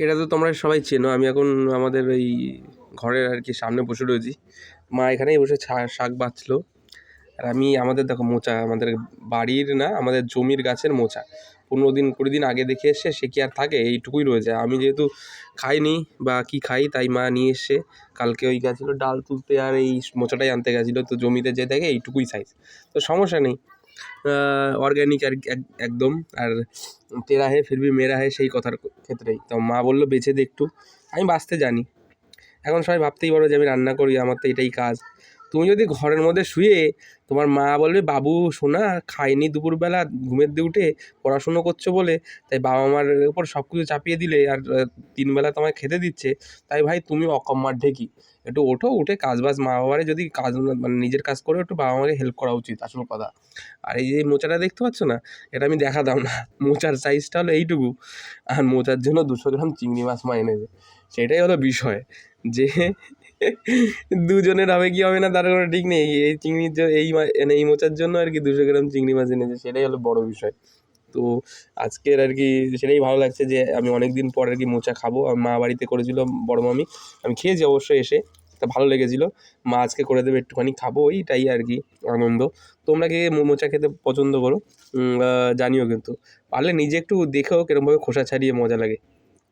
এটা তো তোমরা সবাই চেনো। আমি এখন আমাদের ওই ঘরের আর কি সামনে বসে রয়েছি। মা এখানেই বসে শাক বাছলো। আর আমি আমাদের দেখো মোচা, আমাদের বাড়ির না, আমাদের জমির গাছের মোচা 15 দিন 20 দিন আগে দেখে এসছে, সে কি আর থাকে, এইটুকুই রয়েছে। আমি যেহেতু খাইনি বা কি খাই, তাই মা নিয়ে এসছে। কালকে ওই গেছিলো ডাল তুলতে আর এই মোচাটাই আনতে গেছিলো, তো জমিতে যে দেখে এইটুকুই সাইজ, তো সমস্যা নেই। অর্গ্যানিক আর একদম। আর তেরা হে ফির ভি মেরা হে, সেই কথার ক্ষেত্রেই তো মা বললো বেছে দে একটু। আমি বাঁচতে জানি। এখন সবাই ভাবতেই পারো যে আমি রান্না করি, আমার তো এটাই কাজ। তুমি যদি ঘরের মধ্যে শুয়ে তোমার মা বলবে, বাবু সোনা খায়নি দুপুরবেলা, ঘুমের দিয়ে উঠে পড়াশুনো করছো বলে, তাই বাবা মার উপর সব কিছু চাপিয়ে দিলে, আর 3 বেলা তোমায় খেতে দিচ্ছে, তাই ভাই তুমি অকম্মার ঢেকি। একটু ওঠো, উঠে কাজ বাজ মা বাবারে যদি কাজ মানে নিজের কাজ করে একটু বাবা মাকে হেল্প করা উচিত, আসল কথা। আর এই যে মোচাটা দেখতে পাচ্ছ না, এটা আমি দেখাতাম না। মোচার সাইজটা হলো এইটুকু, আর মোচার জন্য 200 গ্রাম চিংড়ি মাছ মা এনেছে। সেটাই হলো বিষয়, যে দুজনের হবে কি হবে না তার কোনো ঠিক নেই। এই চিংড়ির এই মোচার জন্য আর কি 200 গ্রাম চিংড়ি মাছ এনেছে, সেটাই হলো বড় বিষয়। তো আজকের আর কি সেটাই ভালো লাগছে যে আমি অনেক দিন পর আর কি মোচা খাবো। আমার মা বাড়িতে করেছিল বড় মামি, আমি খেয়েছি অবশ্যই এসে, তা ভালো লেগেছিলো। মা আজকে করে দেবে, একটুখানি খাবো, ওইটাই আর কি আনন্দ। তোমরা কি মোচা খেতে পছন্দ করো? জানিও কিন্তু, পারলে নিজে একটু দেখেও কিরমভাবে খোসা ছাড়িয়ে মজা লাগে।